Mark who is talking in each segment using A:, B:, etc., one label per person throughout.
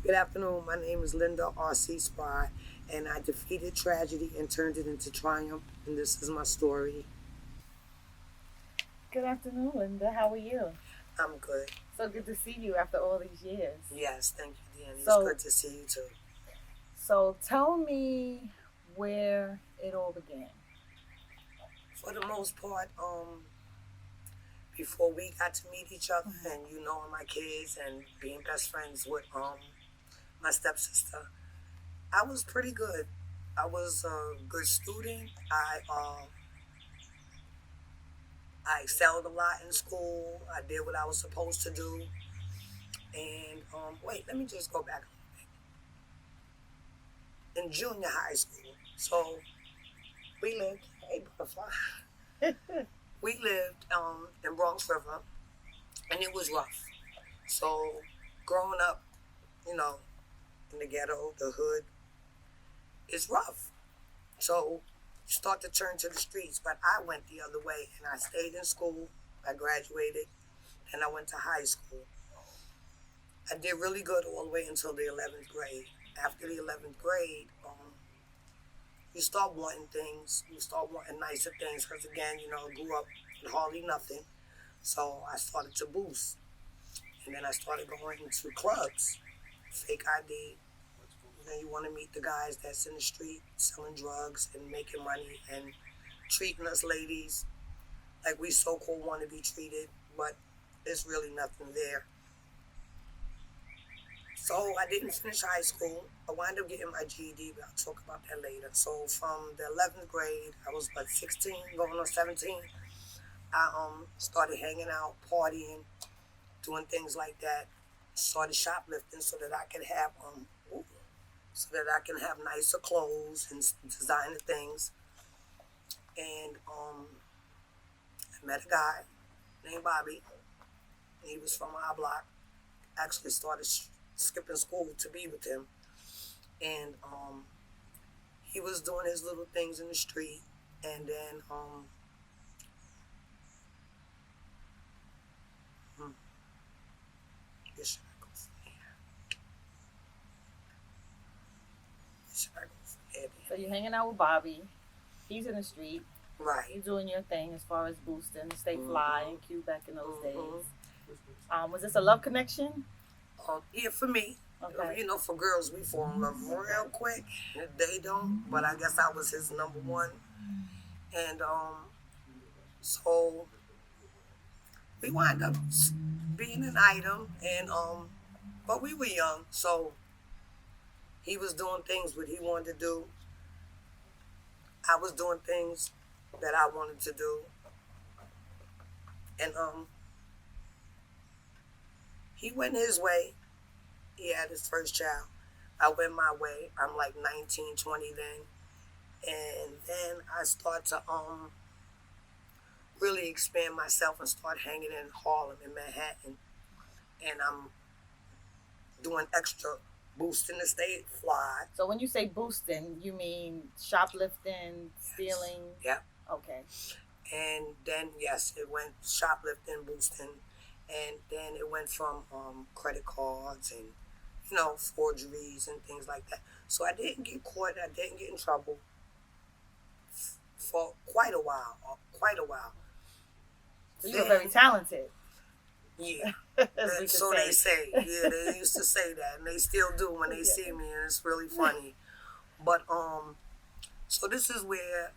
A: Good afternoon. My name is Linda R.C. Spry, and I defeated tragedy and turned it into triumph. And this is my story.
B: Good afternoon, Linda. How are you?
A: I'm good.
B: So good to see you after all these years.
A: Yes, thank you, Danny. It's
B: So,
A: good to see you too.
B: so tell me where it all began.
A: For the most part, before we got to meet each other,
B: Mhm.
A: and knowing my kids and being best friends with my stepsister, I was pretty good. I was a good student. I excelled a lot in school. I did what I was supposed to do. And wait, let me just go back in junior high school. So we lived, hey butterfly, we lived in Bronx River, and it was rough. So growing up, you know, in the ghetto, the hood, is rough. So you start to turn to the streets, but I went the other way, and I stayed in school. I graduated, and I went to high school. I did really good all the way until the 11th grade. After the 11th grade, you start wanting things. You start wanting nicer things because, again, grew up with hardly nothing. So I started to boost. And then I started going into clubs, fake ID. Then you want to meet the guys that's in the street selling drugs and making money and treating us ladies like we so-called want to be treated, but there's really nothing there. So I didn't finish high school. I wound up getting my GED, but I'll talk about that later. So from the 11th grade, I was like 16, going on 17. I started hanging out, partying, doing things like that. Started shoplifting so that I could have nicer clothes and designer things. And I met a guy named Bobby. He was from our block. Actually started skipping school to be with him. And he was doing his little things in the street. And then hmm, where should I go from here? Where should I go from here?
B: So you're hanging out with Bobby. He's in the street.
A: Right.
B: You're doing your thing as far as boosting, stay fly and cute back in those days. Was this a love connection?
A: Yeah, for me.
B: Okay.
A: For girls, we fall in love real quick. They don't, but I guess I was his number one. And so we wind up being an item, and but we were young, so he was doing things what he wanted to do. I was doing things that I wanted to do, and he went his way. He had his first child. I went my way. I'm like 19, 20 then, and then I start to really expand myself and start hanging in Harlem in Manhattan, and I'm doing extra boosting the state fly.
B: So when you say boosting, you mean shoplifting, stealing?
A: Yep.
B: Okay.
A: And then yes, it went shoplifting, boosting, and then it went from credit cards and forgeries and things like that. So I didn't get caught. I didn't get in trouble for quite a while. Quite a while.
B: So you were very talented.
A: Yeah.
B: So
A: They say. Yeah, they used to say that, and they still do when they see me, and it's really funny. But so this is where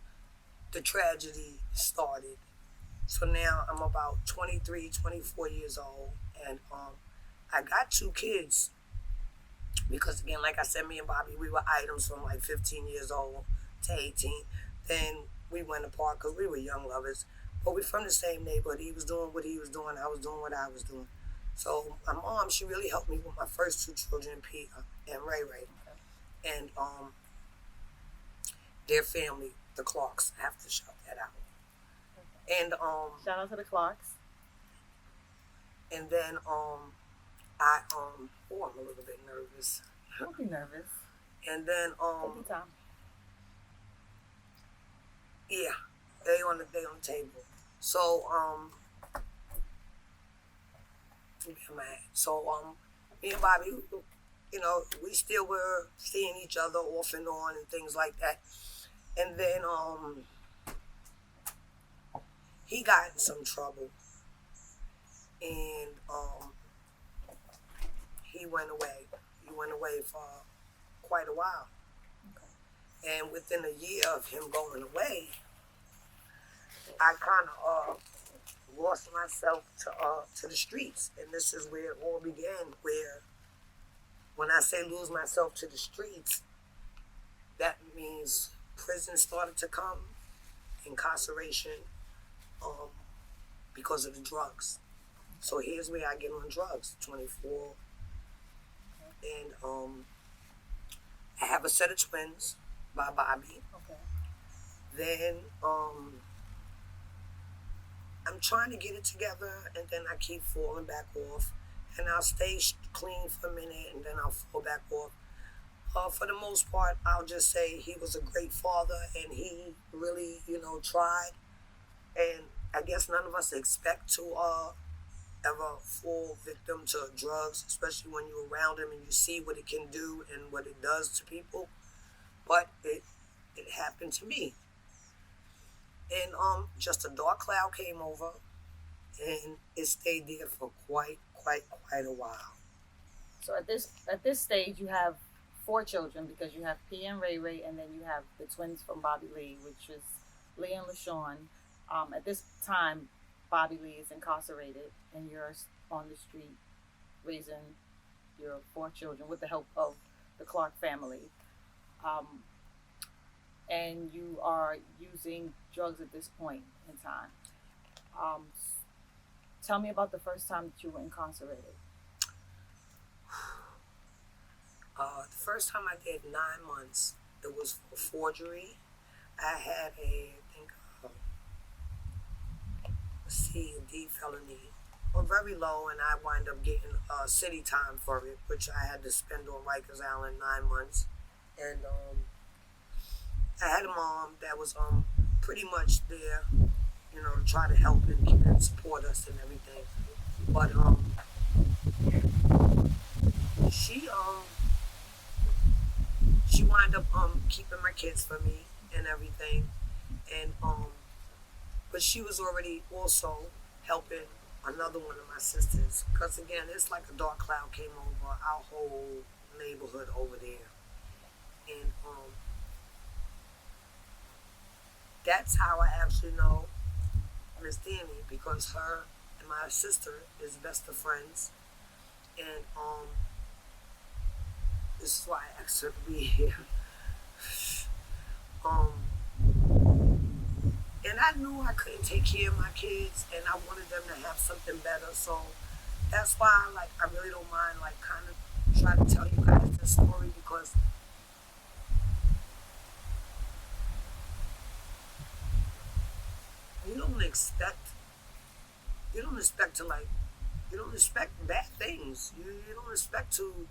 A: the tragedy started. So now I'm about 23, 24 years old, and I got two kids because, again, like I said, me and Bobby, we were items from like 15 years old to 18. Then we went apart because we were young lovers, but we from the same neighborhood. He was doing what he was doing. I was doing what I was doing. So my mom, she really helped me with my first two children, Peter and Ray Ray, and their family, the Clarks. I have to shout that out. And
B: Shout out to the Clarks.
A: and then I oh, I'm a little bit nervous.
B: Don't be nervous.
A: And then
B: Take your time.
A: yeah, they on the table. So me and Bobby, we still were seeing each other off and on and things like that. And then he got in some trouble, and he went away. He went away for quite a while.
B: Okay.
A: And within a year of him going away, I kind of lost myself to the streets. And this is where it all began, where when I say lose myself to the streets, that means prison started to come, incarceration, um, because of the drugs. So here's where I get on drugs, 24. And I have a set of twins by Bobby.
B: Okay.
A: Then I'm trying to get it together, and then I keep falling back off. And I'll stay clean for a minute, and then I'll fall back off. For the most part, I'll just say he was a great father, and he really, tried. And I guess none of us expect to ever fall victim to drugs, especially when you're around him and you see what it can do and what it does to people. But it happened to me. And just a dark cloud came over, and it stayed there for quite a while.
B: So at this stage, you have 4 children because you have P and Ray Ray, and then you have the twins from Bobby Lee, which is Lee and LaShawn. At this time, Bobby Lee is incarcerated, and you're on the street raising your 4 children with the help of the Clark family. And you are using drugs at this point in time. Tell me about the first time that you were incarcerated.
A: The first time I did 9 months, it was for forgery. I had a C and D felony, or very low, and I wind up getting city time for it, which I had to spend on Rikers Island 9 months. And I had a mom that was pretty much there, to try to help and support us and everything. But she wound up keeping my kids for me and everything, and but she was already also helping another one of my sisters, because again, it's like a dark cloud came over our whole neighborhood over there. And that's how I actually know Miss Danny, because her and my sister is best of friends. And this is why I asked her to be here. And I knew I couldn't take care of my kids, and I wanted them to have something better. So that's why, I really don't mind, kind of try to tell you guys this story, because you don't expect bad things. You don't expect to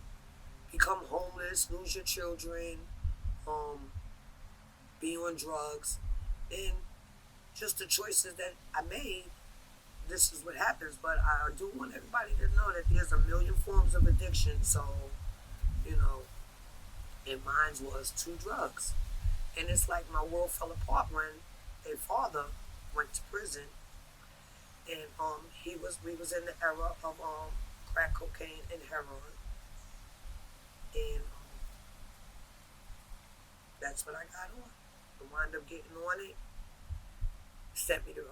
A: become homeless, lose your children, be on drugs, and just the choices that I made. This is what happens. But I do want everybody to know that there's a million forms of addiction. So, and mine was to drugs. And it's like my world fell apart when their father went to prison, and we was in the era of crack cocaine and heroin, and that's what I got on. I wound up getting on it. Sent me to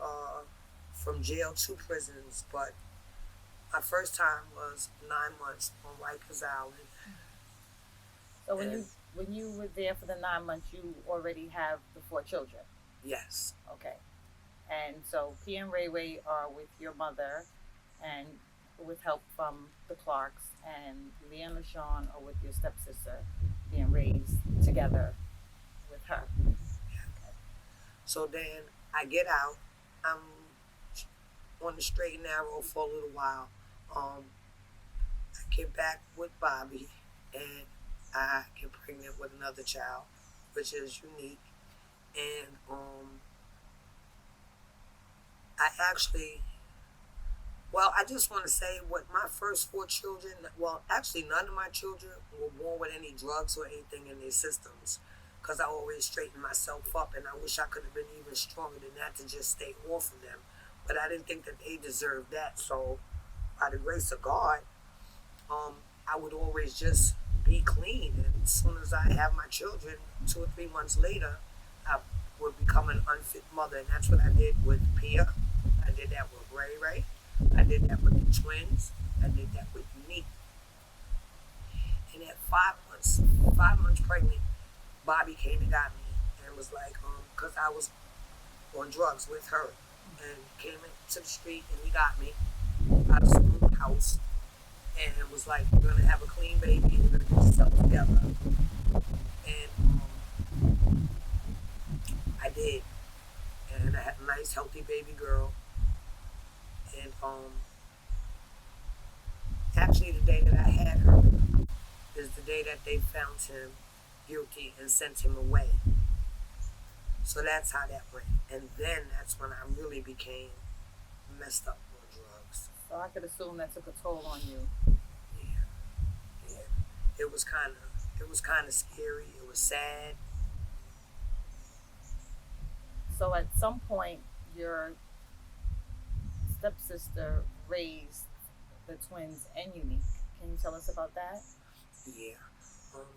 A: from jail to prisons, but my first time was 9 months on Rikers Island.
B: So when you were there for the 9 months, you already have the 4 children.
A: Yes.
B: Okay. And so P and Ray Ray are with your mother, and with help from the Clarks, and Lee and LaShawn are with your stepsister, being raised together with her.
A: Okay. So then I get out. I'm on the straight and narrow for a little while. I get back with Bobby, and I get pregnant with another child, which is unique. And I actually Well, I just want to say what my first four children, well, actually, none of my children were born with any drugs or anything in their systems because I always straightened myself up, and I wish I could have been even stronger than that to just stay off of them. But I didn't think that they deserved that. So, by the grace of God, um, I would always just be clean. And as soon as I have my children, 2 or 3 months later, I would become an unfit mother. And that's what I did with Pia. I did that with Ray Ray. I did that with the twins. I did that with me. And at 5 months, 5 months pregnant, Bobby came and got me and was like, because I was on drugs with her, and came into the street and he got me out of school house and it was like, "You're gonna have a clean baby. You're gonna get yourself together." And I did, and I had a nice, healthy baby girl. And actually, the day that I had her is the day that they found him guilty and sent him away. So that's how that went. And then that's when I really became messed up on drugs.
B: So I could assume that took a toll on you.
A: Yeah, yeah. It was kind of scary. It was sad.
B: So at some point, your stepsister raised the twins and Unique. Can you tell us about that?
A: Yeah.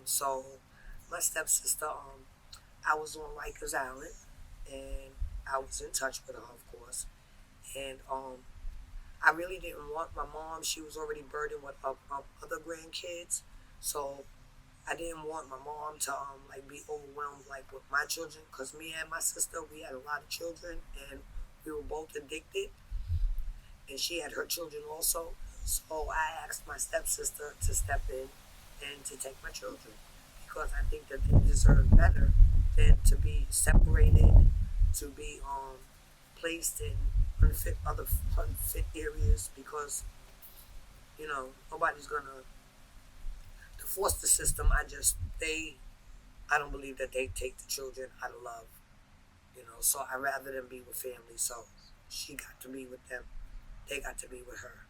A: So my stepsister, I was on Rikers Island, and I was in touch with her, of course. And I really didn't want my mom. She was already burdened with other grandkids, so I didn't want my mom to like be overwhelmed like with my children. Cause me and my sister, we had a lot of children, and we were both addicted, and she had her children also. So I asked my stepsister to step in and to take my children because I think that they deserve better than to be separated, to be placed in unfit areas because nobody's gonna to force the system. I don't believe that they take the children out of love. So I rather them be with family. So she got to be with them. They got to be with her.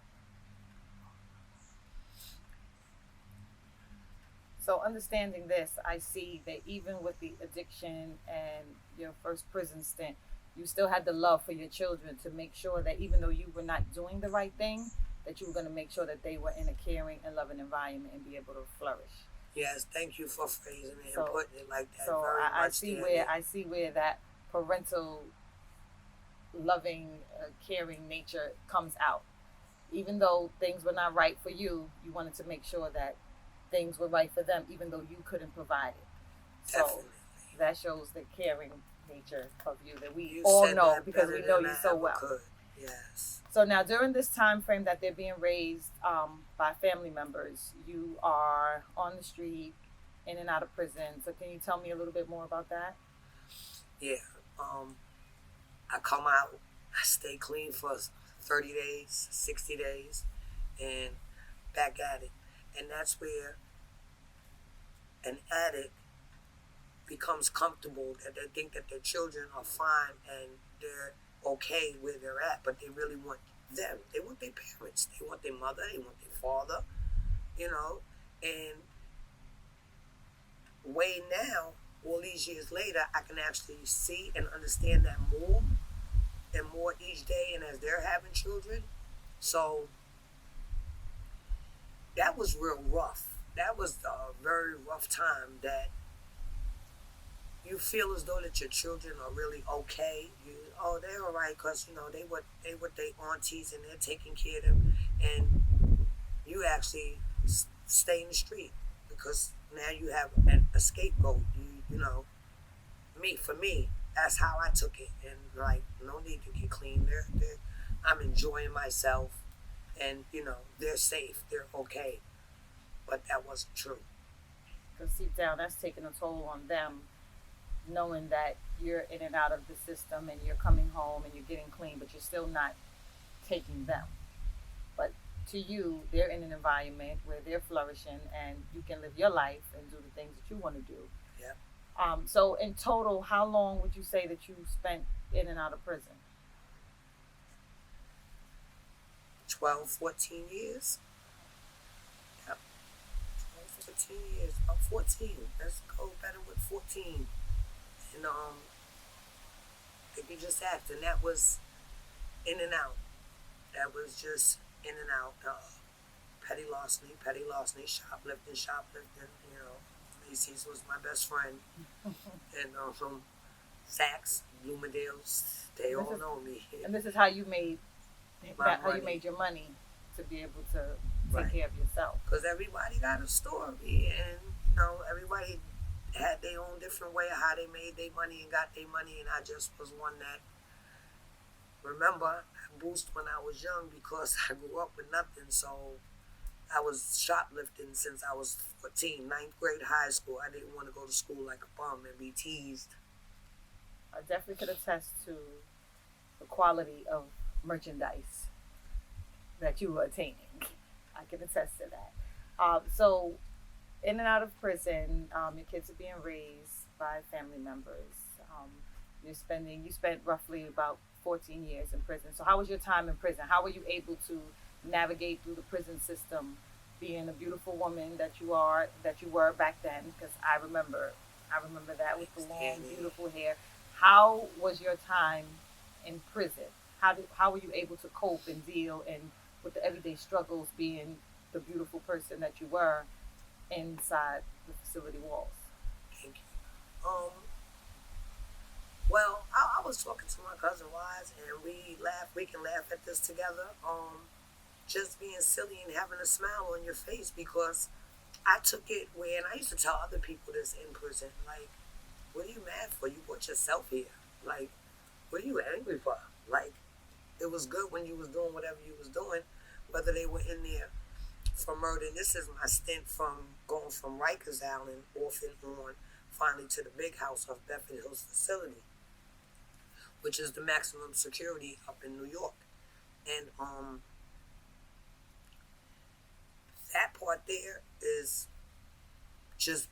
B: So understanding this, I see that even with the addiction and your first prison stint, you still had the love for your children to make sure that even though you were not doing the right thing, that you were going to make sure that they were in a caring and loving environment and be able to flourish.
A: Yes, thank you for phrasing it and
B: So,
A: putting it like that.
B: so
A: Very
B: I
A: much
B: see
A: there.
B: where that parental, loving, caring nature comes out. Even though things were not right for you, you wanted to make sure that things were right for them, even though you couldn't provide it. So
A: Definitely.
B: that shows the caring nature of you that we
A: You
B: all
A: said
B: know
A: that
B: because
A: better
B: we know
A: than
B: you
A: I
B: so
A: ever
B: well.
A: could. Yes.
B: So now during this time frame that they're being raised by family members, you are on the street, in and out of prison. So can you tell me a little bit more about that?
A: Yeah. Um, I come out, I stay clean for 30 days, 60 days, and back at it. And that's where an addict becomes comfortable that they think that their children are fine and they're okay where they're at, but they really want them. They want their parents. They want their mother. They want their father, you know. And way now, all these years later, I can actually see and understand that more and more each day. And as they're having children, so that was real rough. That was a very rough time that you feel as though that your children are really okay. They're all right because they with their aunties and they're taking care of them, and you actually stay in the street because now you have a scapegoat. Me for me, that's how I took it, and like no need to get clean. I'm enjoying myself, and they're safe, they're okay, but that wasn't true.
B: Because deep down, that's taking a toll on them, knowing that you're in and out of the system and you're coming home and you're getting clean, but you're still not taking them. But to you, they're in an environment where they're flourishing and you can live your life and do the things that you want to do.
A: Yeah,
B: So in total, how long would you say that you spent in and out of prison?
A: 12, 14 years. Yep, 12, 14 years. About 14. Let's go better with 14. And like you just asked, and that was in and out. That was just in and out. Petty larceny, shoplifting, shoplifting. You know, Macy's was my best friend, and from Saks, Bloomingdale's, they all know me.
B: And this is how you made
A: My
B: how you
A: money,
B: made your money to be able to take
A: right?
B: care of yourself.
A: Because everybody got a story, and you know, everybody had their own different way of how they made their money and got their money, and I just was one that remember I boosted when I was young because I grew up with nothing, so I was shoplifting since I was 14, ninth grade high school. I didn't want to go to school like a bum and be teased.
B: I definitely could attest to the quality of merchandise that you were attaining. I can attest to that. So, in and out of prison, your kids are being raised by family members. Um, you spent roughly about 14 years in prison. So, how was your time in prison? How were you able to navigate through the prison system, being a beautiful woman that you were back then? Because I remember that with the long, beautiful hair. How was your time in prison? How were you able to cope and deal and with the everyday struggles being the beautiful person that you were inside the facility walls?
A: Thank you. Well, I was talking to my cousin Wise, and we laugh. We can laugh at this together. Just being silly and having a smile on your face because I took it where, and I used to tell other people this in prison, like, what are you mad for? You brought yourself here. Like, what are you angry for? Like, it was good when you was doing whatever you was doing, whether they were in there for murder. And this is my stint from going from Rikers Island off and on, finally to the big house of Bedford Hills facility, which is the maximum security up in New York. And that part there is just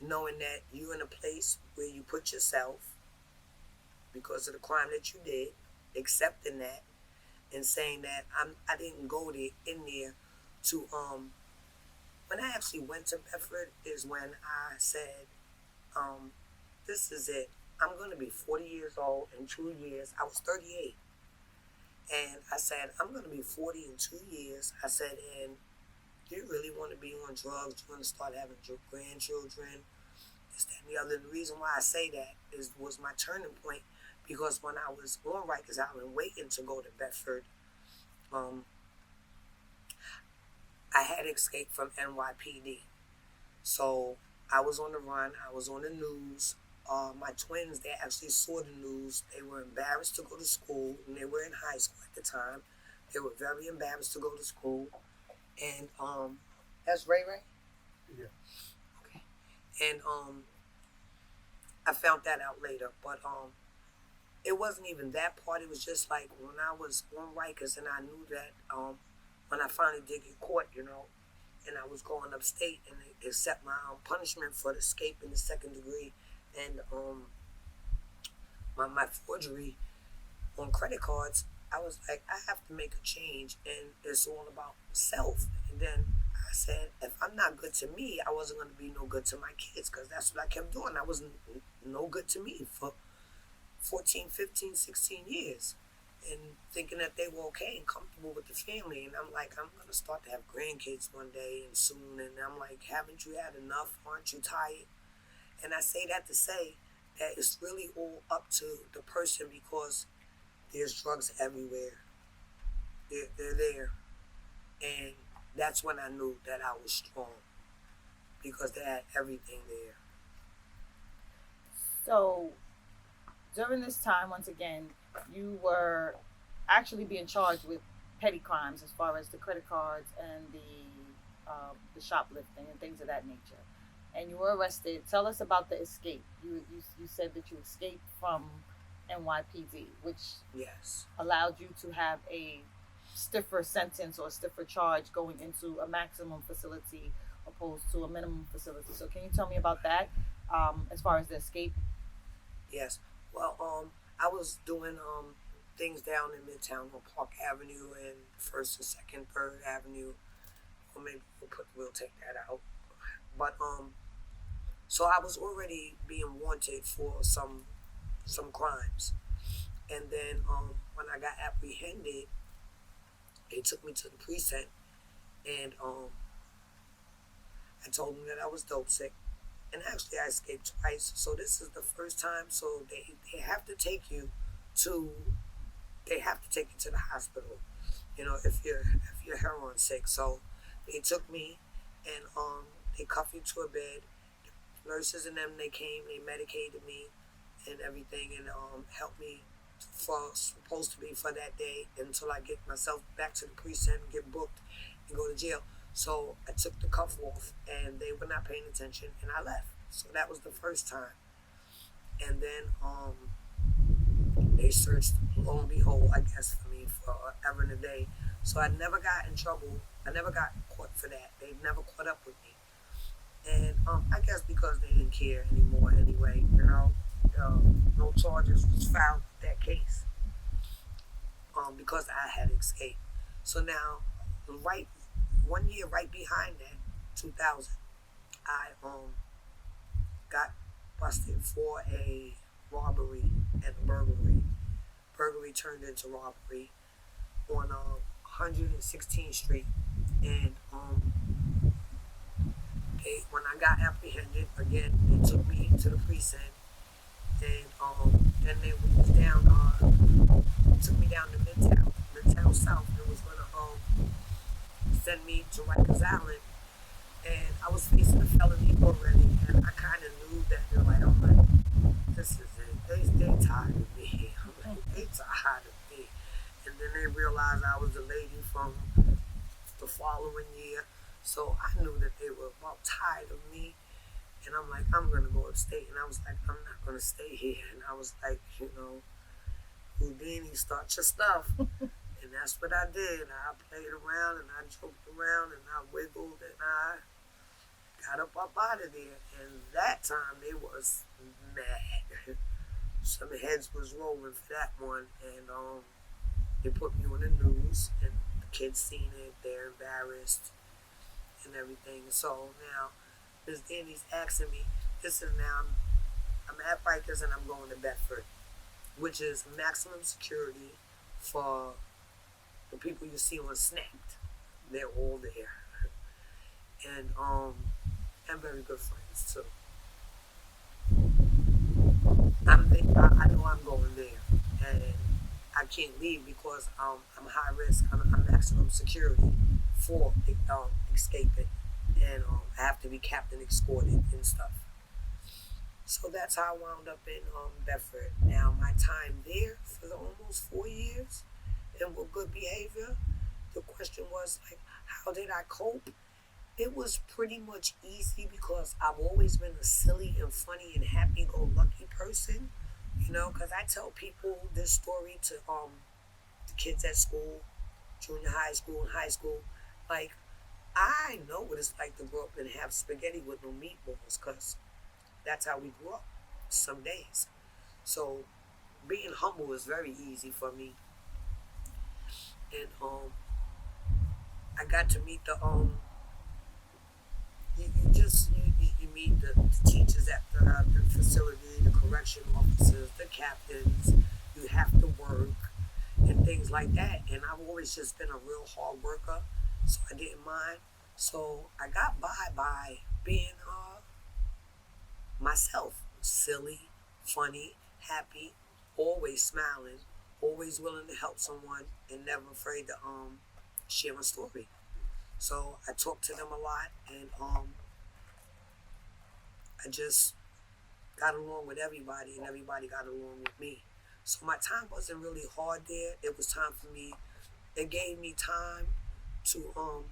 A: knowing that you're in a place where you put yourself because of the crime that you did, accepting that, and saying that I didn't go there in there to when I actually went to Bedford is when I said, this is it. I'm gonna be 40 years old in 2 years. I was 38. And I said, I'm gonna be 40 in 2 years. I said, and do you really want to be on drugs? Do you want to start having grandchildren? This, that, and the other. And the reason why I say that was my turning point because when I was on Rikers Island waiting to go to Bedford, um, I had escaped from NYPD. So I was on the run. I was on the news. My twins, they actually saw the news. They were embarrassed to go to school, and they were in high school at the time. They were very embarrassed to go to school. And that's Ray Ray?
C: Yeah.
A: Okay. And I found that out later. But it wasn't even that part. It was just like when I was on Rikers and I knew that when I finally did get caught, you know, and I was going upstate and they accept my punishment for the escape in the second degree and my forgery on credit cards, I was like, I have to make a change and it's all about self. And then I said, if I'm not good to me, I wasn't going to be no good to my kids because that's what I kept doing. I wasn't no good to me for 14, 15, 16 years and thinking that they were okay and comfortable with the family. And I'm like, I'm going to start to have grandkids one day and soon. And I'm like, haven't you had enough? Aren't you tired? And I say that to say that it's really all up to the person because there's drugs everywhere. They're there. And that's when I knew that I was strong because they had everything there.
B: So, during this time, once again, you were actually being charged with petty crimes as far as the credit cards and the shoplifting and things of that nature. And you were arrested. Tell us about the escape. You said that you escaped from NYPD, which
A: Yes.
B: allowed you to have a stiffer sentence or stiffer charge going into a maximum facility opposed to a minimum facility. So can you tell me about that as far as the escape?
A: Yes. Well, I was doing things down in Midtown on Park Avenue and First and Second, Third Avenue, or maybe we'll take that out. But so I was already being wanted for some crimes, and then when I got apprehended, they took me to the precinct, and I told them that I was dope sick, and actually I escaped twice. So this is the first time. So they have to take you to to the hospital. You know, if you're heroin sick. So they took me, and they cuffed me to a bed. Nurses and them, they came, they medicated me and everything, and helped me for supposed to be for that day until I get myself back to the precinct and get booked and go to jail. So I took the cuff off, and they were not paying attention, and I left. So that was the first time. And then they searched, lo and behold, I guess, for me forever and a day. So I never got in trouble. I never got caught for that. They never caught up with me. And I guess because they didn't care anymore anyway, no charges was filed with that case, because I had escaped. So now, right 1 year right behind that, 2000, I got busted for a robbery and a burglary. Burglary turned into robbery on 116th Street, and when I got apprehended again, they took me to the precinct, and then they moved down, took me down to Midtown South, and was gonna send me to Rikers Island, and I was facing a felony already, and I kind of knew that they're like, I'm like, this is it. They tired of me. I'm like, they tired of me, and then they realized I was the lady from the following year. So I knew that they were about tired of me. And I'm like, I'm going to go upstate. And I was like, I'm not going to stay here. And I was like, Houdini, start your stuff. And that's what I did. I played around and I joked around and I wiggled and I got up out of there. And that time they was mad. Some heads was rolling for that one. And they put me on the news. And the kids seen it. They're embarrassed and everything. So now Miss Danny's asking me, this is now I'm at Rikers and I'm going to Bedford, which is maximum security for the people you see on Snapped. They're all there. And I'm very good friends too. I know I'm going there, and I can't leave because I'm high risk. I'm maximum security for escaping, and I have to be captain escorted and stuff. So that's how I wound up in Bedford. Now my time there for the almost 4 years, and with good behavior. The question was like, how did I cope? It was pretty much easy because I've always been a silly and funny and happy-go-lucky person. Because I tell people this story to the kids at school, junior high school and high school. Like, I know what it's like to grow up and have spaghetti with no meatballs, because that's how we grew up some days. So being humble is very easy for me. And I got to meet you meet the teachers at the facility, the correction officers, the captains. You have to work and things like that. And I've always just been a real hard worker, so I didn't mind. So I got by being myself, silly, funny, happy, always smiling, always willing to help someone, and never afraid to share a story. So I talked to them a lot, and I just got along with everybody, and everybody got along with me. So my time wasn't really hard there. It was time for me. It gave me time to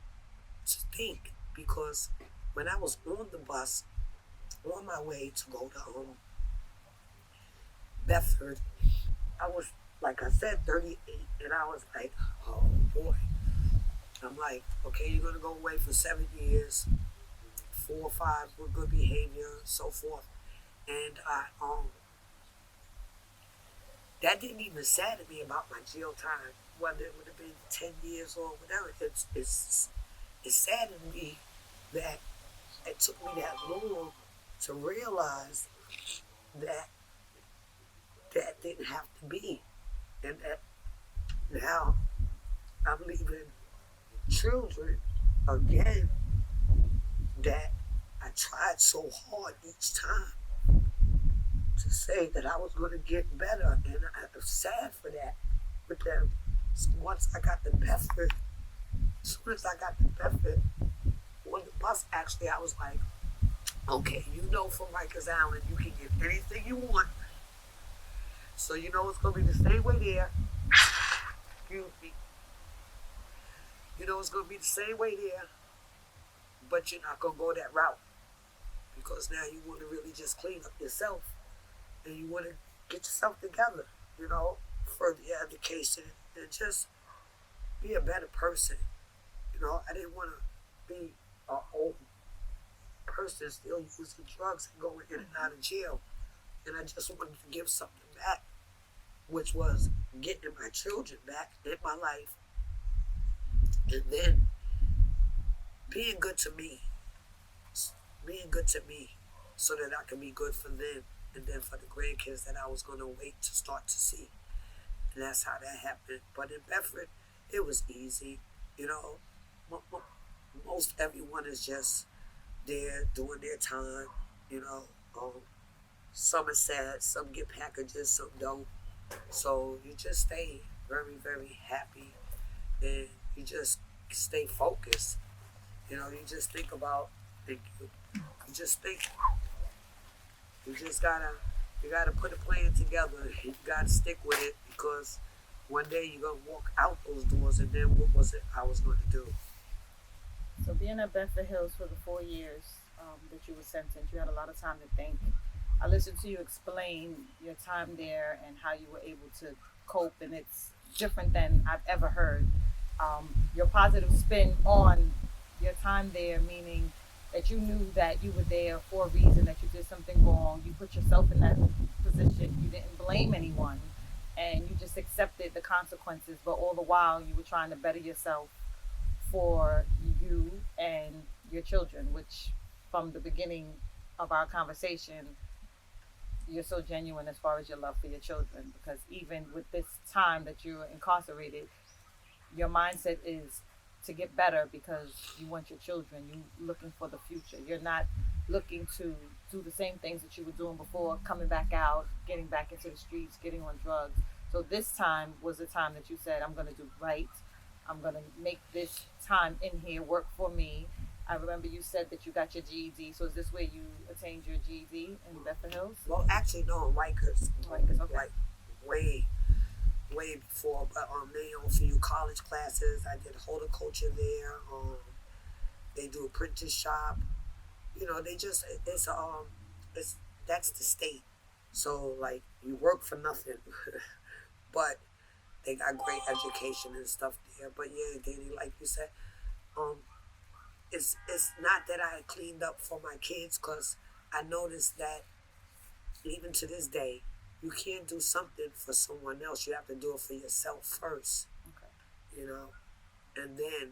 A: think, because when I was on the bus on my way to go to Bedford, I was, like I said, 38, and I was like, oh boy. I'm like, okay, you're gonna go away for 7 years, 4 or 5 with good behavior, so forth. And That didn't even sadden me about my jail time, whether it would have been 10 years or whatever. It saddened me that it took me that long to realize that that didn't have to be, and that now I'm leaving children again that I tried so hard each time to say that I was going to get better, and I'm sad for that with them. So once I got to Bedford, as soon as I got to Bedford, on the bus, actually, I was like, okay, you know from Rikers Island, you can get anything you want. So you know it's going to be the same way there. Excuse me. You know it's going to be the same way there, but you're not going to go that route because now you want to really just clean up yourself and you want to get yourself together, you know, further your education and just be a better person. You know, I didn't want to be an old person still using drugs and going in and out of jail. And I just wanted to give something back, which was getting my children back in my life and then being good to me, being good to me so that I can be good for them and then for the grandkids that I was going to wait to start to see. And that's how that happened. But in Bedford, it was easy. You know, most everyone is just there doing their time. You know, some are sad, some get packages, some don't. So you just stay very, very happy, and you just stay focused. You know, you just think about, you just think, you just gotta, you gotta put a plan together. You gotta stick with it because one day you're gonna walk out those doors, and then what was it I was gonna do?
B: So being at Bedford Hills for the 4 years that you were sentenced, you had a lot of time to think. I listened to you explain your time there and how you were able to cope, and it's different than I've ever heard. Your positive spin on your time there, meaning that you knew that you were there for a reason, that you did something wrong, you put yourself in that position, you didn't blame anyone, and you just accepted the consequences, but all the while you were trying to better yourself for you and your children, which from the beginning of our conversation, you're so genuine as far as your love for your children. Because even with this time that you're incarcerated, your mindset is to get better because you want your children. You looking for the future. You're not looking to do the same things that you were doing before, coming back out, getting back into the streets, getting on drugs. So this time was the time that you said, I'm going to do right. I'm going to make this time in here work for me. I remember you said that you got your GED. So is this where you attained your GED in Bedford Hills?
A: Well, actually, no, in Rikers,
B: Rikers, okay.
A: like way, way before. But they offer you college classes. I did horticulture there. They do apprentice shop. You know, they just it's that's the state. So like you work for nothing, but they got great education and stuff there. But yeah, Danny, like you said, um, it's not that I cleaned up for my kids, cause I noticed that even to this day, you can't do something for someone else. You have to do it for yourself first.
B: Okay.
A: You know, and then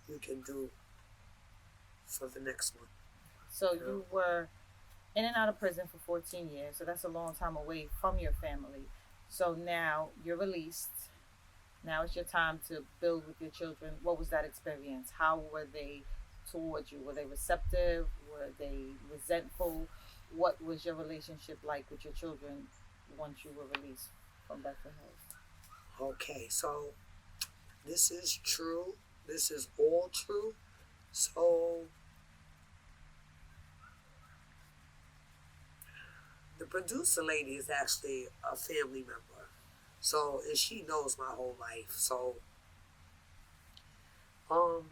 A: you can do for the next one.
B: So
A: You know?
B: you were in and out of prison for 14 years. So that's a long time away from your family. So now you're released. Now it's your time to build with your children. What was that experience? How were they towards you? Were they receptive? Were they resentful? What was your relationship like with your children once you were released from Bedford Hills?
A: Okay, so this is true. This is all true. So the producer lady is actually a family member. So and she knows my whole life. So um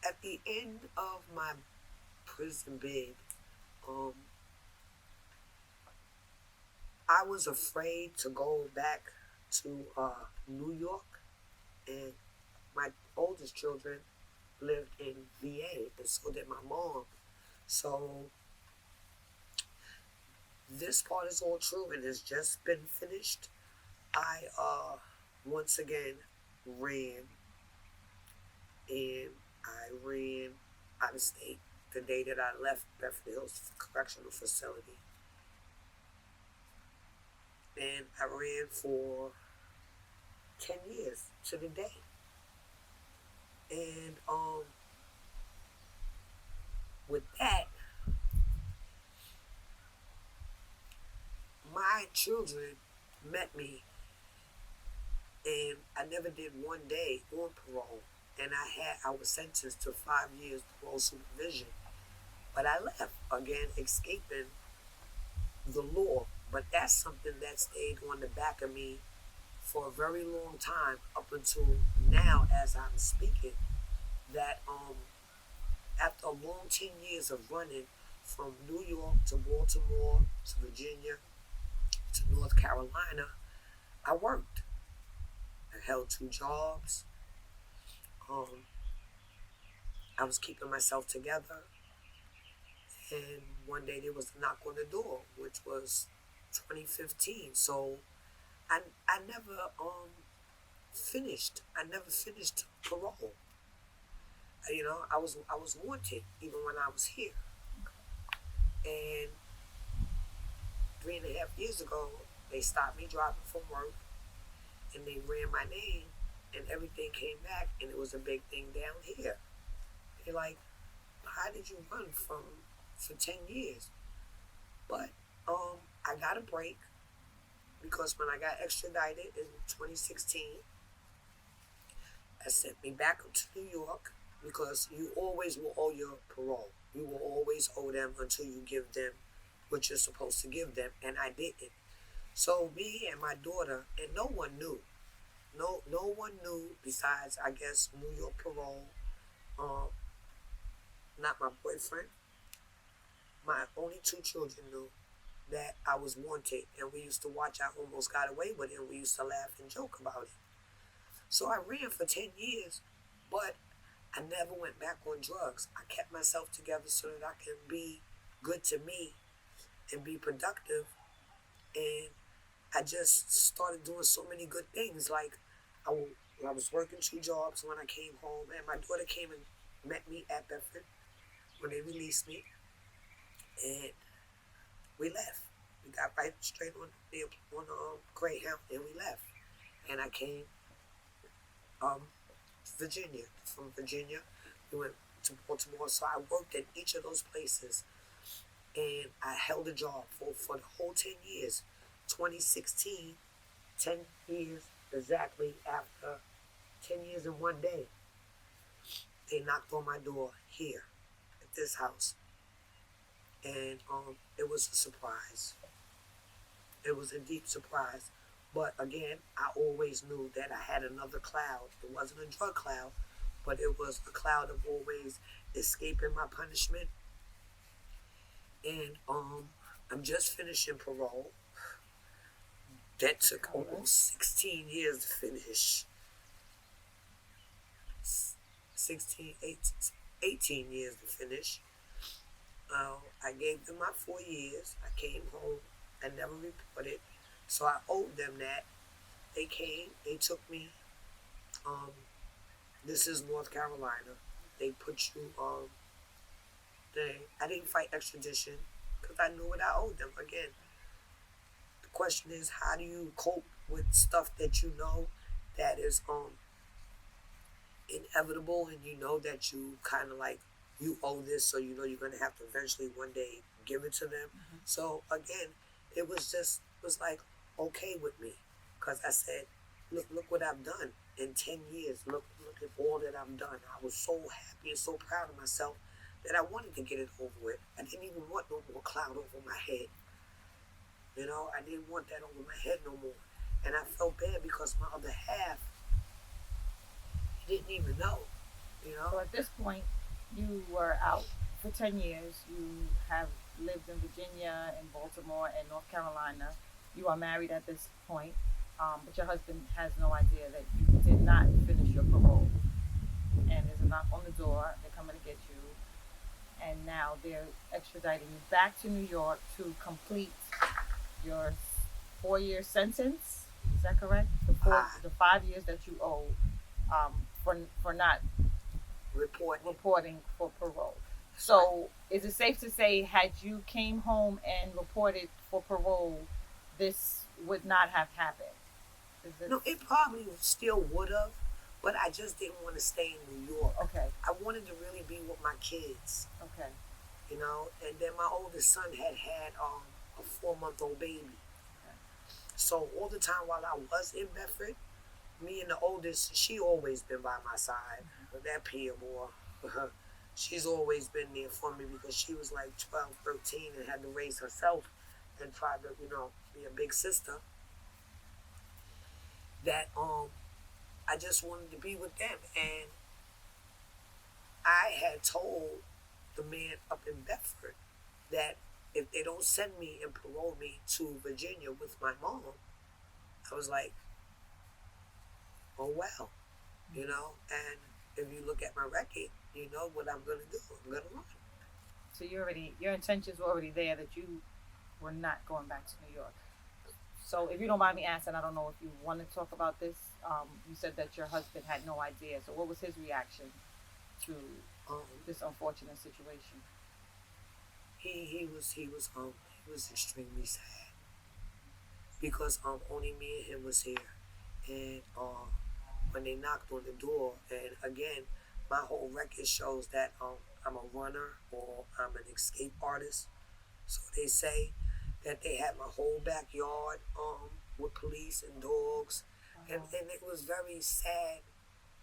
A: at the end of my prison bid, um I was afraid to go back to New York, and my oldest children, lived in VA, and so did my mom. So this part is all true and has just been finished. I once again ran, and I ran out of state the day that I left Beverly Hills Correctional Facility. And I ran for 10 years to the day. And with that, my children met me, and I never did one day on parole. And I was sentenced to 5 years parole supervision. But I left again, escaping the law. But that's something that stayed on the back of me for a very long time, up until now as I'm speaking. That after a long 10 years of running from New York to Baltimore to Virginia to North Carolina, I worked. I held two jobs. Um, I was keeping myself together. And one day there was a knock on the door, which was 2015. So I never finished. I never finished parole. I was wanted even when I was here. And 3.5 years ago, they stopped me driving from work, and they ran my name, and everything came back, and it was a big thing down here. They're like, "How did you run for 10 years?" But I got a break because when I got extradited in 2016, that sent me back up to New York, because you always will owe your parole. You will always owe them until you give them what you're supposed to give them, and I didn't. So me and my daughter, and no one knew. No one knew besides, I guess, New York parole. Um, Not my boyfriend. My only two children knew that I was wanted, and we used to watch I Almost Got Away with It, and we used to laugh and joke about it. So I ran for 10 years, but I never went back on drugs. I kept myself together so that I can be good to me and be productive. And I just started doing so many good things. Like I was working two jobs when I came home, and my daughter came and met me at Bedford when they released me, and we left. We got right straight on Greyhound, and we left. And I came um, Virginia. From Virginia, we went to Baltimore. So I worked at each of those places, and I held a job for the whole 10 years. 2016, 10 years exactly after 10 years in one day, they knocked on my door here at this house. And it was a surprise. It was a deep surprise. But again, I always knew that I had another cloud. It wasn't a drug cloud, but it was a cloud of always escaping my punishment. And I'm just finishing parole. That took almost 16 years to finish. 16, 18 years to finish. I gave them my 4 years. I came home. I never reported. So I owed them that. They came. They took me. This is North Carolina. They put you I didn't fight extradition because I knew what I owed them. Again, the question is, how do you cope with stuff that you know that is inevitable, and you know that you kind of like, you owe this, so you know you're going to have to eventually one day give it to them. Mm-hmm. So again, it was like okay with me, because I said, look what I've done in 10 years. Look at all that I've done. I was so happy and so proud of myself that I wanted to get it over with. I didn't even want no more cloud over my head. I didn't want that over my head no more. And I felt bad because my other half didn't even know.
B: So at this point, you were out for 10 years. You have lived in Virginia, in Baltimore, and North Carolina. You are married at this point, but your husband has no idea that you did not finish your parole. and there's a knock on the door. They're coming to get you, and now they're extraditing you back to New York to complete your 4 year sentence. Is that correct?
A: Five.
B: The 5 years that you owe for not
A: Reporting.
B: reporting for parole.
A: That's right.
B: So is it safe to say, had you came home and reported for parole, this would not have happened? Is it
A: No, it probably still would have, but I just didn't want to stay in New York.
B: okay?
A: I wanted to really be with my kids,
B: Okay.
A: you know. And then my oldest son had a 4 month old baby. So all the time while I was in Bedford, me and the oldest, she always been by my side. But that Pia boy, she's always been there for me because she was like 12, 13 and had to raise herself and try to, be a big sister. That I just wanted to be with them. And I had told the man up in Bedford that if they don't send me and parole me to Virginia with my mom, I was like, oh well, And if you look at my record, you know what I'm gonna do. I'm gonna run.
B: So your intentions were already there that you were not going back to New York. So if you don't mind me asking, I don't know if you want to talk about this. You said that your husband had no idea. So what was his reaction to
A: Um,
B: this unfortunate situation?
A: he was extremely sad because only me and him was here, and when they knocked on the door, and again, my whole record shows that I'm a runner or I'm an escape artist. So they say that they had my whole backyard with police and dogs, and it was very sad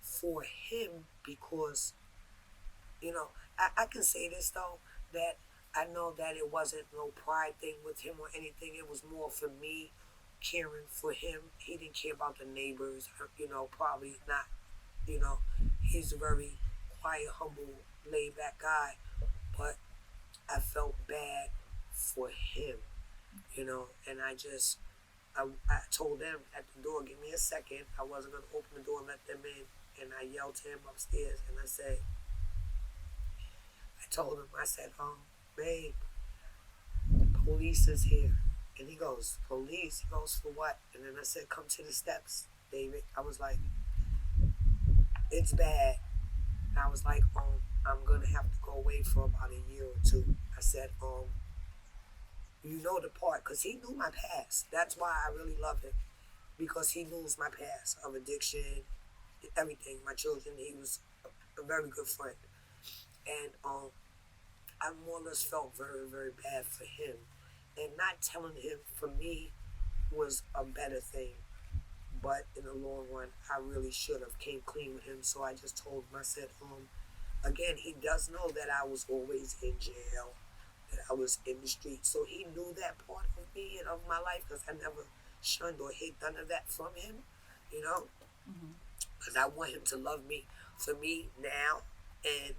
A: for him because I can say this though, that I know that it wasn't no pride thing with him or anything. It was more for me caring for him. He didn't care about the neighbors, probably not. You know, he's a very quiet, humble, laid back guy, but I felt bad for him, and I told them at the door, give me a second. I wasn't going to open the door and let them in. And I yelled to him upstairs and I told him, I said, babe, police is here. And he goes, police? He goes, for what? And then I said, come to the steps, David. I was like, it's bad. And I was like, I'm going to have to go away for about a year or two. I said, you know the part, because he knew my past. That's why I really love him, because he knows my past of addiction, everything, my children. He was a very good friend. And I more or less felt very, very bad for him. And not telling him for me was a better thing. But in the long run, I really should have came clean with him. So I just told him, I said, again, he does know that I was always in jail, that I was in the street. So he knew that part of me and of my life, because I never shunned or hid none of that from him, you know,
B: Mm-hmm.
A: because I want him to love me for me now and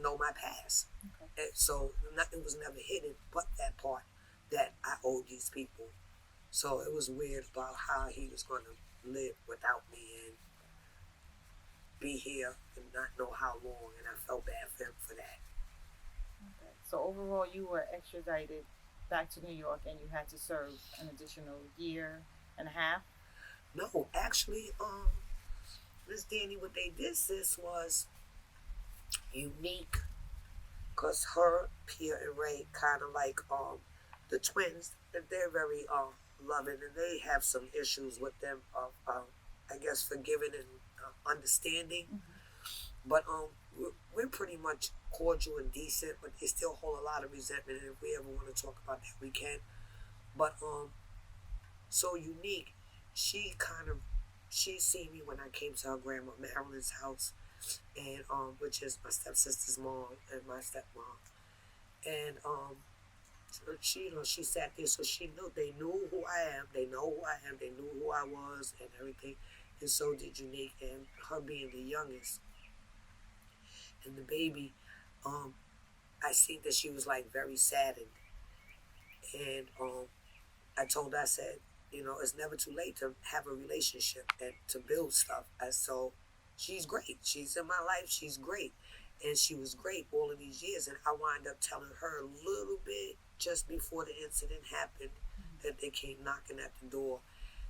A: know my past.
B: Okay.
A: And so nothing was never hidden but that part that I owed these people. So it was weird about how he was going to live without me and be here and not know how long. And I felt bad for him for that.
B: Okay. So overall, you were extradited back to New York, and you had to serve an additional year and a half.
A: No, actually, Miss Danny, what they did, sis, was unique, because her, Pia, and Ray kind of like the twins. They're very loving, and they have some issues with them of I guess forgiving and understanding.
B: Mm-hmm.
A: But we're pretty much cordial and decent, but they still hold a lot of resentment. And if we ever want to talk about that, we can. But so unique, she kind of she seen me when I came to her grandma Marilyn's house, and which is my stepsister's mom and my stepmom, and so she sat there, so she knew they knew who I am. They know who I am. They knew who I was and everything, and so did Unique. And her being the youngest and the baby, um, I seen that she was like very saddened, and I told her, I said, it's never too late to have a relationship and to build stuff. And so she's great. She's in my life. She's great. And she was great all of these years. And I wind up telling her a little bit just before the incident happened that they came knocking at the door.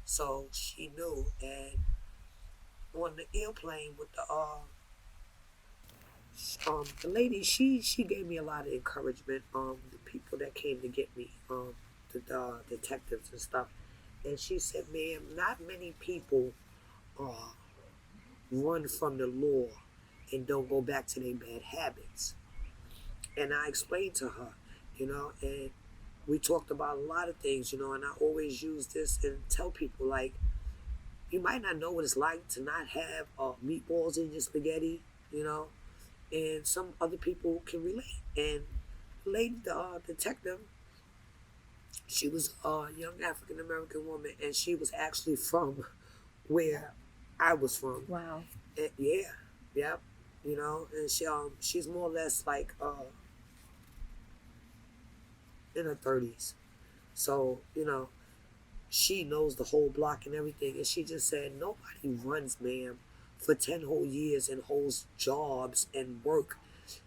A: So she knew. And on the airplane with the lady, she gave me a lot of encouragement. The people that came to get me, the detectives and stuff. And she said, "Ma'am, not many people uh, run from the law and don't go back to their bad habits." And I explained to her, and we talked about a lot of things, and I always use this and tell people, like, you might not know what it's like to not have meatballs in your spaghetti, and some other people can relate. And the lady, the detective, she was a young African American woman, and she was actually from where I was from.
B: Wow.
A: And, yeah, yep, and she's more or less like in her 30s. So, she knows the whole block and everything. And she just said, nobody runs, ma'am, for 10 whole years and holds jobs and work.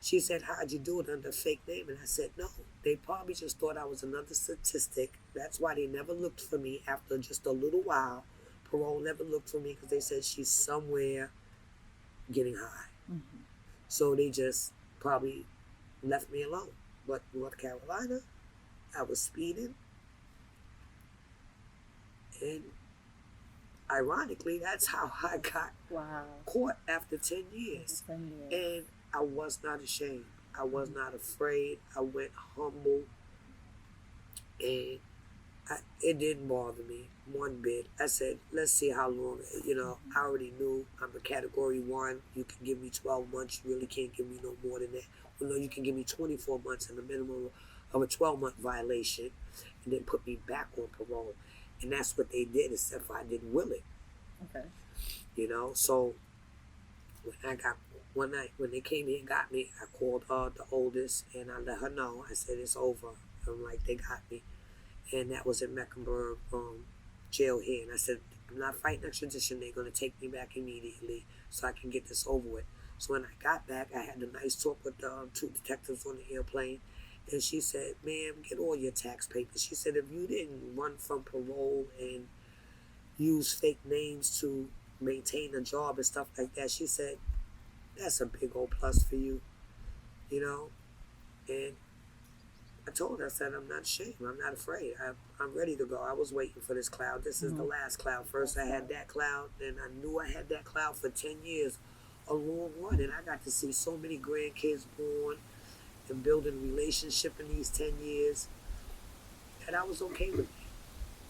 A: She said, how'd you do it under a fake name? And I said, no, they probably just thought I was another statistic. That's why they never looked for me after just a little while. Parole never looked for me because they said she's somewhere getting high.
B: Mm-hmm.
A: So they just probably left me alone. But North Carolina, I was speeding. And ironically, that's how I got caught after 10 years.
B: 10 years.
A: And I was not ashamed. I was not afraid. I went humble. And it didn't bother me one bit. I said, let's see how long. I already knew I'm a category 1. You can give me 12 months. You really can't give me no more than that. Well, no, you can give me 24 months and a minimum of a 12-month violation and then put me back on parole. And that's what they did, except for I didn't will it.
B: Okay.
A: So one night when they came here and got me, I called the oldest and I let her know. I said, it's over. I'm like, they got me. And that was in Mecklenburg jail here. And I said, I'm not fighting extradition. They're going to take me back immediately so I can get this over with. So when I got back, I had a nice talk with the 2 detectives on the airplane. And she said, ma'am, get all your tax papers. She said, if you didn't run from parole and use fake names to maintain a job and stuff like that, she said, that's a big old plus for you, And I told her, I said, I'm not ashamed. I'm not afraid. I'm ready to go. I was waiting for this cloud. This is the last cloud. First I had that cloud, and I knew I had that cloud for 10 years, a long run. And I got to see so many grandkids born and building a relationship in these 10 years, and I was okay with it.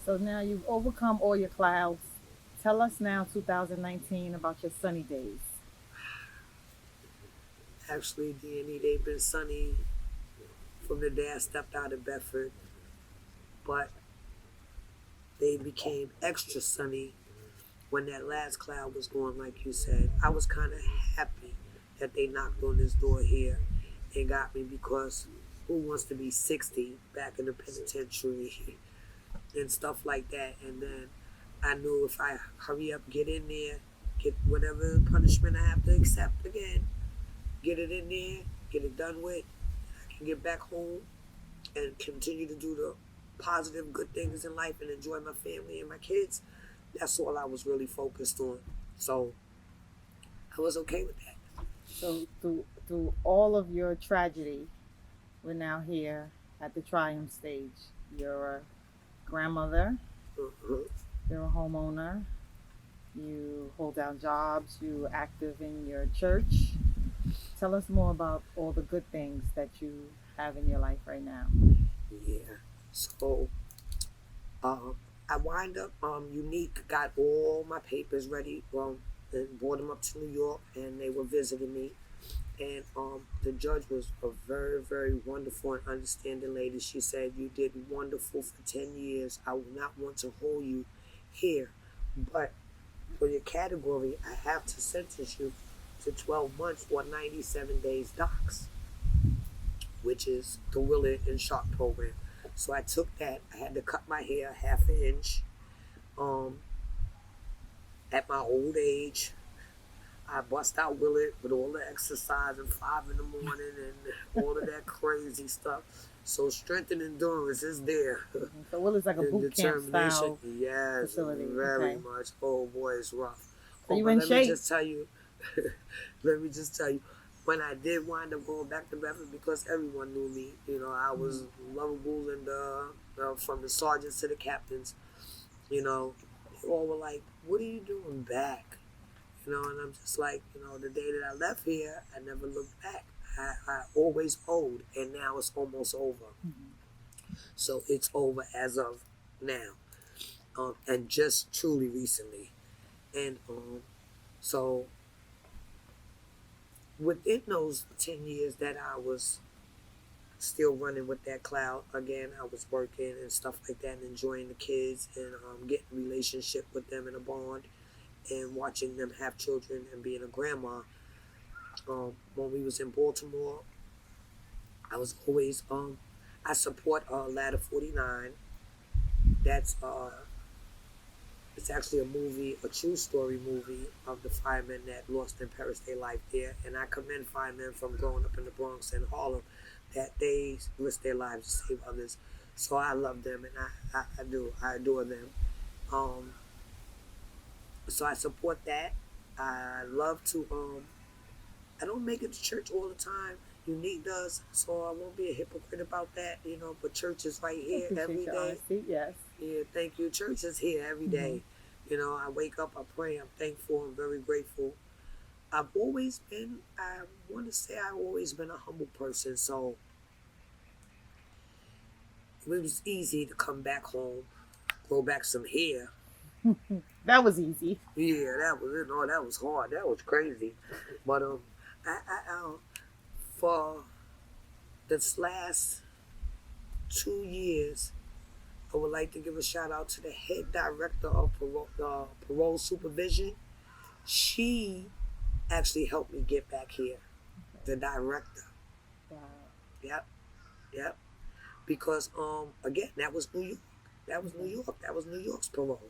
B: So now you've overcome all your clouds. Tell us now, 2019, about your sunny days.
A: Actually, Danny, they've been sunny from the day I stepped out of Bedford, but they became extra sunny when that last cloud was gone, like you said. I was kind of happy that they knocked on this door here and got me, because who wants to be 60 back in the penitentiary and stuff like that? And then I knew if I hurry up, get in there, get whatever punishment I have to accept again, get it in there, get it done with, I can get back home and continue to do the positive, good things in life and enjoy my family and my kids. That's all I was really focused on. So I was okay with that.
B: So through all of your tragedy, we're now here at the triumph stage. You're a grandmother.
A: Mm-hmm.
B: You're a homeowner. You hold down jobs. You're active in your church. Tell us more about all the good things that you have in your life right now.
A: Yeah. So I wind up Unique got all my papers ready. And brought them up to New York, and they were visiting me. And the judge was a very, very wonderful and understanding lady. She said, you did wonderful for 10 years. I will not want to hold you here, but for your category, I have to sentence you to 12 months or 97 days docks, which is the Willard and Sharp program. So I took that. I had to cut my hair half an inch. At my old age, I bust out Willard with all the exercise and 5 in the morning and all of that crazy stuff. So strength and endurance is there.
B: So Will is like a
A: And
B: boot camp
A: determination,
B: style
A: yes,
B: facility.
A: very
B: Okay.
A: much. Oh boy, it's rough.
B: So
A: Oh,
B: you
A: but
B: in
A: let me
B: shape.
A: just tell you, let me just tell you, when I did wind up going back to Bedford, because everyone knew me, I was lovable, and from the sergeants to the captains, they all were like, "What are you doing back?" And I'm just like, the day that I left here, I never looked back. I always owed, and now it's almost over. So it's over as of now, and just truly recently. And so within those 10 years that I was still running with that cloud, again, I was working and stuff like that, and enjoying the kids, and getting a relationship with them in a bond, and watching them have children and being a grandma. When we was in Baltimore, I was always I support Ladder 49. That's it's actually a movie, a true story movie of the firemen that lost and perished their life there. And I commend firemen from growing up in the Bronx and Harlem that they risk their lives to save others. So I love them, and I adore them. Um, so I support that. I love to I don't make it to church all the time. Unique does, so I won't be a hypocrite about that, But church is right
B: I
A: here
B: appreciate
A: every
B: your
A: day.
B: honesty. Yes.
A: Yeah, thank you. Church is here every
B: Hmm.
A: day. I wake up, I pray, I'm thankful, I'm very grateful. I've always been, I want to say, I've always been a humble person, so it was easy to come back home, grow back some hair.
B: That was easy.
A: Yeah, that was it. No, that was hard. That was crazy. But for this last 2 years, I would like to give a shout out to the head director of parole supervision. She actually helped me get back here. The director.
B: Wow.
A: Yep, yep. Because again, that was New York. That was New
B: Okay.
A: York. That was New York's parole.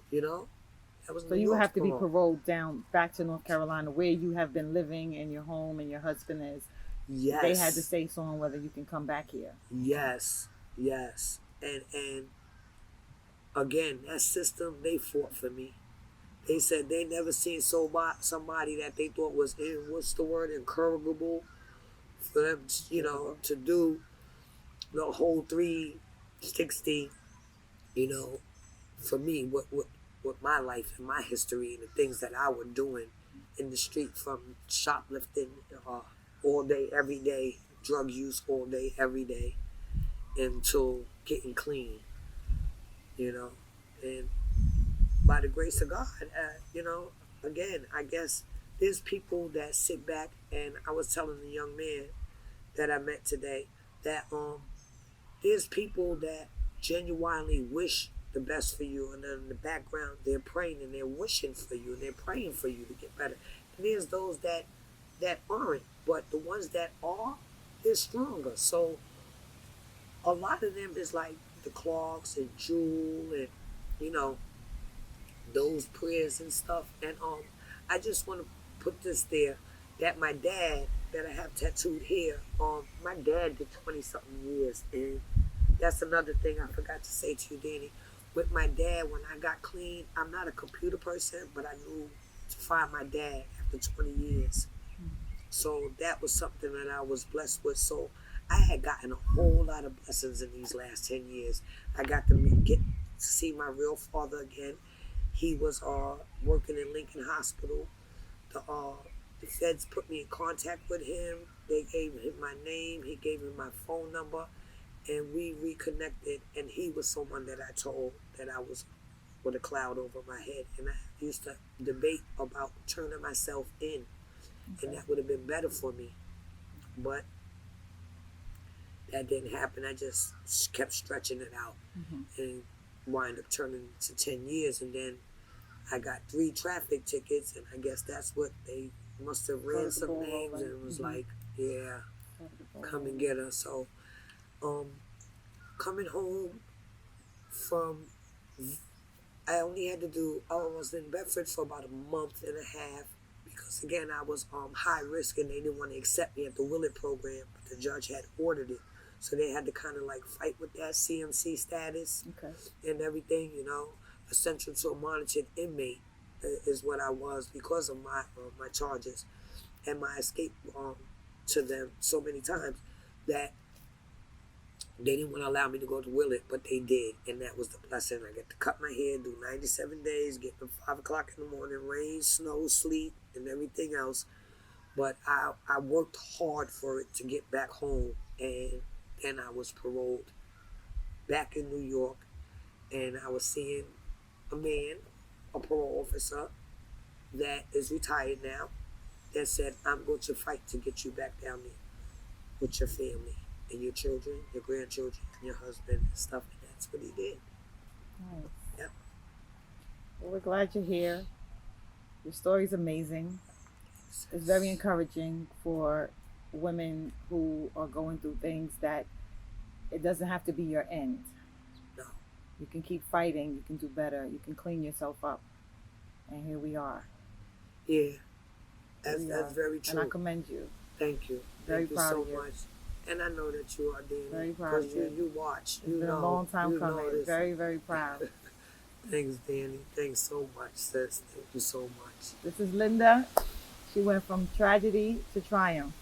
A: That was
B: So
A: New
B: you would
A: York's
B: have to be
A: parole.
B: paroled down back to North Carolina, where you have been living in your home and your husband is. They had to
A: Yes,
B: say so on whether you can come back here.
A: yes, yes. And again, that system, they fought for me. They said they never seen somebody that they thought was what's the word, incorrigible, for them,
B: Incapable.
A: to do the whole 360. You know, for me, what my life and my history and the things that I was doing in the street, from shoplifting all day, every day, drug use all day, every day, until getting clean, you know. And by the grace of God, again, I guess there's people that sit back, and I was telling the young man that I met today that there's people that genuinely wish the best for you, and then in the background they're praying and they're wishing for you and they're praying for you to get better. And there's those that aren't, but the ones that are, they're stronger. So a lot of them is like the Clarks and Jewel, and you know those prayers and stuff. And I just want to put this there, that my dad, that I have tattooed here, my dad did 20 something years, and that's another thing I forgot to say to you, Danny. With my dad, when I got clean, I'm not a computer person, but I knew to find my dad after 20 years. So that was something that I was blessed with. So I had gotten a whole lot of blessings in these last 10 years. I got to get to see my real father again. He was working in Lincoln Hospital. The feds put me in contact with him. They gave him my name. He gave me my phone number, and we reconnected. And he was someone that I told that I was with a cloud over my head, and I used to debate about turning myself in, and
B: Okay.
A: that would have been better for me. But that didn't happen. I just kept stretching it out,
B: Hmm.
A: and wind up turning to 10 years, and then I got 3 traffic tickets, and I guess that's what they must have ran
B: Started the
A: some
B: ball
A: names, and
B: rolling.
A: it was
B: Hmm.
A: like, yeah,
B: Started the ball
A: come and
B: rolling.
A: get her. So um, coming home from, I only had to do, I was in Bedford for about a month and a half because again I was high risk and they didn't want to accept me at the Willett program, but the judge had ordered it, so they had to kind of like fight with that CMC status
B: Okay.
A: and everything. Essential to a monitored inmate is what I was because of my charges and my escape to them so many times that they didn't want to allow me to go to Willett, but they did, and that was the blessing. I get to cut my hair, do 97 days, get to 5 o'clock in the morning, rain, snow, sleet, and everything else. But I worked hard for it to get back home, and then I was paroled back in New York, and I was seeing a man, a parole officer, that is retired now, that said, I'm going to fight to get you back down there with your family and your children, your grandchildren, and your husband and stuff. And that's what he did.
B: Nice.
A: Yep.
B: Well, we're glad you're here. Your story's amazing. It's very encouraging for women who are going through things that it doesn't have to be your end.
A: No.
B: You can keep fighting. You can do better. You can clean yourself up. And here we are.
A: Yeah. That's very true.
B: And I commend you.
A: Thank you.
B: Very
A: Thank you
B: proud
A: so
B: of you.
A: much. And I know that you are, Danny.
B: Very proud of you.
A: You watch.
B: It's been a long time coming.
A: Notice.
B: Very, very proud.
A: Thanks, Danny. Thanks so much, sis. Thank you so much.
B: This is Linda. She went from tragedy to triumph.